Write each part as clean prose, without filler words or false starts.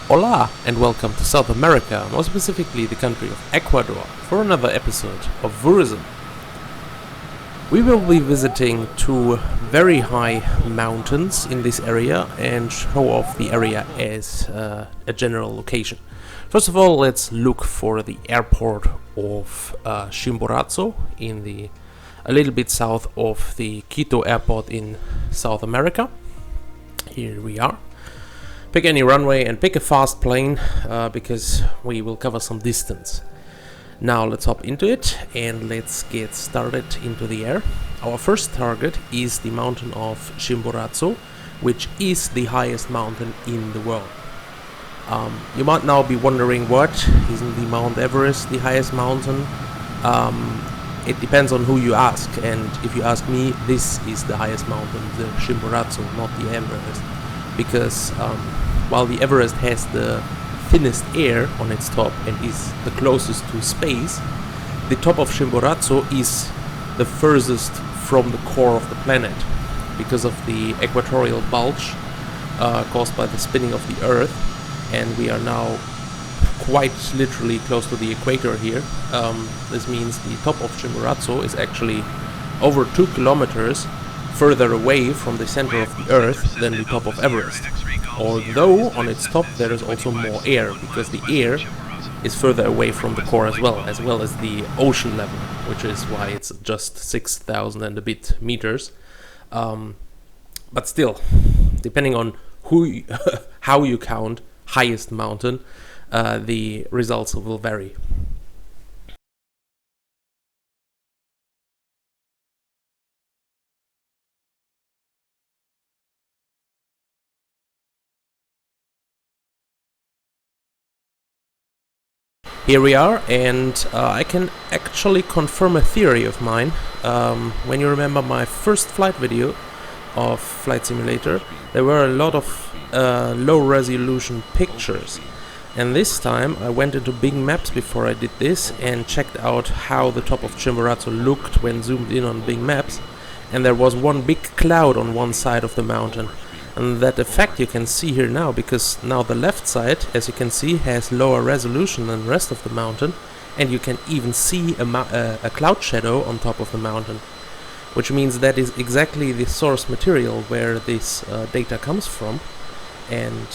Hola and welcome to South America, more specifically the country of Ecuador, for another episode of Vurism. We will be visiting two very high mountains in this area and show off the area as a general location. First of all, let's look for the airport of Chimborazo a little bit south of the Quito airport in South America. Here we are. Pick any runway and pick a fast plane because we will cover some distance. Now let's hop into it and let's get started into the air. Our first target is the mountain of Chimborazo, which is the highest mountain in the world. You might now be wondering, what? Isn't the Mount Everest the highest mountain? It depends on who you ask, and if you ask me, this is the highest mountain, the Chimborazo, not the Everest. Because while the Everest has the thinnest air on its top and is the closest to space, the top of Chimborazo is the furthest from the core of the planet because of the equatorial bulge caused by the spinning of the Earth, and we are now quite literally close to the equator here. This means the top of Chimborazo is actually over 2 kilometers further away from the center of the Earth than the top of Everest. Although on its top there is also more air, because the air is further away from the core as well as the ocean level, which is why it's just 6,000 and a bit meters. But still, depending on how you count highest mountain, the results will vary. Here we are, and I can actually confirm a theory of mine. When you remember my first flight video of Flight Simulator, there were a lot of low resolution pictures. And this time I went into Bing Maps before I did this and checked out how the top of Chimborazo looked when zoomed in on Bing Maps. And there was one big cloud on one side of the mountain. And that effect you can see here now, because now the left side, as you can see, has lower resolution than the rest of the mountain, and you can even see a cloud shadow on top of the mountain, which means that is exactly the source material where this data comes from. And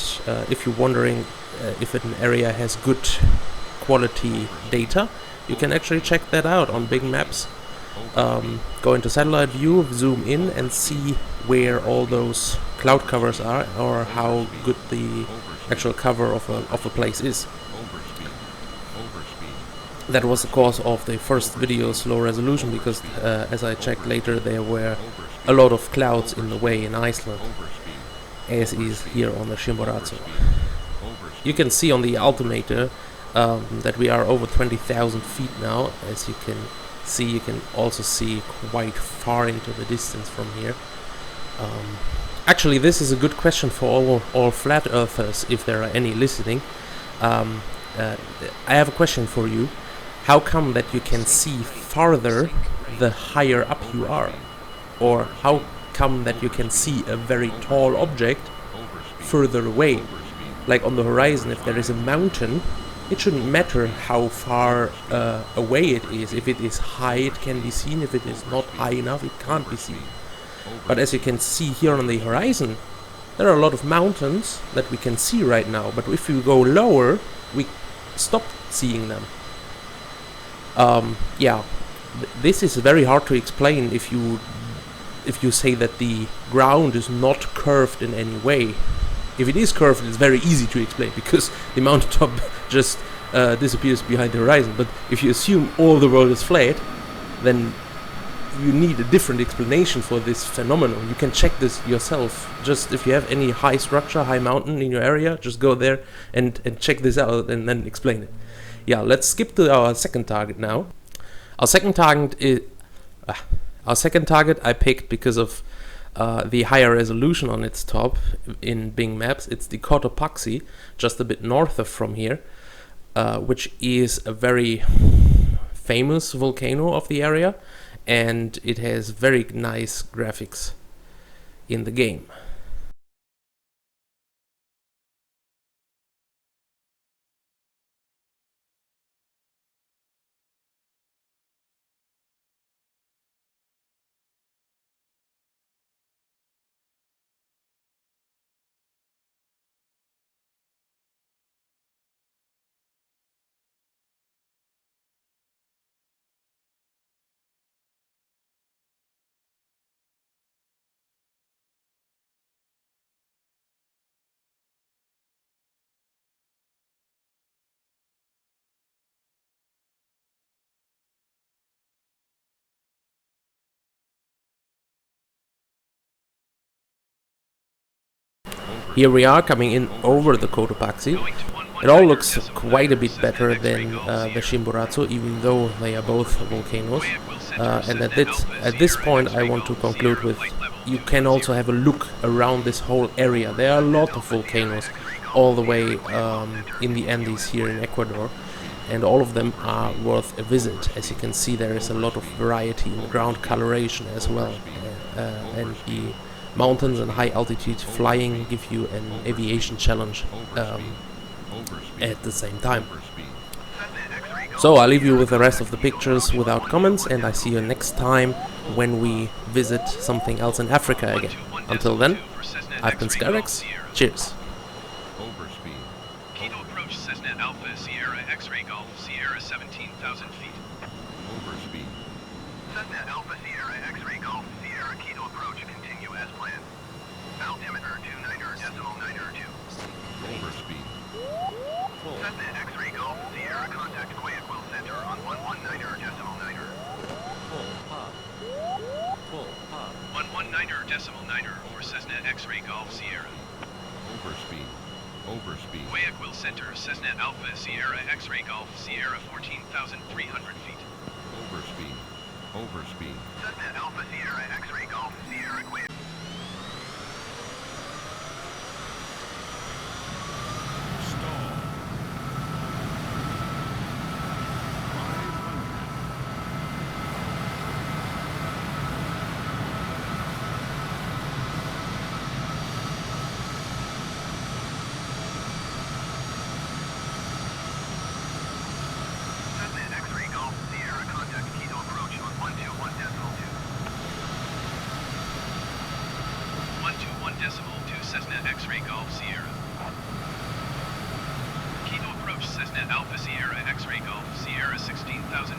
if you're wondering if an area has good quality data, you can actually check that out on Bing Maps. Go into satellite view, zoom in and see where all those cloud covers are, or how good the actual cover of a place is. That was the cause of the first video's low resolution, because as I checked later, there were a lot of clouds in the way in Iceland, as is here on the Chimborazo. You can see on the altimeter that we are over 20,000 feet now. As you can see, you can also see quite far into the distance from here. Actually, this is a good question for all flat earthers, if there are any listening. I have a question for you. How come that you can see farther the higher up you are? Or how come that you can see a very tall object further away? Like on the horizon, if there is a mountain, it shouldn't matter how far away it is. If it is high, it can be seen. If it is not high enough, it can't be seen. But as you can see here on the horizon, there are a lot of mountains that we can see right now. But if we go lower, we stop seeing them. This is very hard to explain if you say that the ground is not curved in any way. If it is curved, it's very easy to explain, because the mountaintop just disappears behind the horizon. But if you assume all the world is flat, then you need a different explanation for this phenomenon. You can check this yourself. Just if you have any high structure, high mountain in your area, just go there and check this out and then explain it. Yeah, let's skip to our second target now. Our second target I picked because of the higher resolution on its top in Bing Maps. It's the Cotopaxi, just a bit north of from here, which is a very famous volcano of the area, and it has very nice graphics in the game. Here we are coming in over the Cotopaxi. It all looks quite a bit better than the Chimborazo, even though they are both volcanoes. And at this point I want to conclude with, you can also have a look around this whole area. There are a lot of volcanoes all the way in the Andes here in Ecuador, and all of them are worth a visit. As you can see, there is a lot of variety in ground coloration as well, and the mountains and high altitude flying give you an aviation challenge at the same time. So I'll leave you with the rest of the pictures without comments, and I see you next time when we visit something else in Africa again. Until then, I've been Skyrex. Cheers. Kilo approach Cessna Alpha Sierra X-ray Golf Sierra 17,000 feet. Overspeed. Cessna Alpha Sierra X-ray Golf Sierra Kilo approach continue as planned. Altimeter 29.92. Overspeed. Cessna X-ray Golf Sierra contact Guayaquil Center on 119.9. Full pop. 119.9 over Cessna X-ray Golf Sierra. Overspeed. Overspeed. Guayaquil Center Cessna Alpha Sierra X-ray Golf Sierra 14,300 feet. Overspeed. Overspeed. Cessna Alpha Sierra X-ray Golf Sierra Guayaquil. Cessna X-ray Golf Sierra. Kilo approach Cessna Alpha Sierra X-ray Golf Sierra 16,000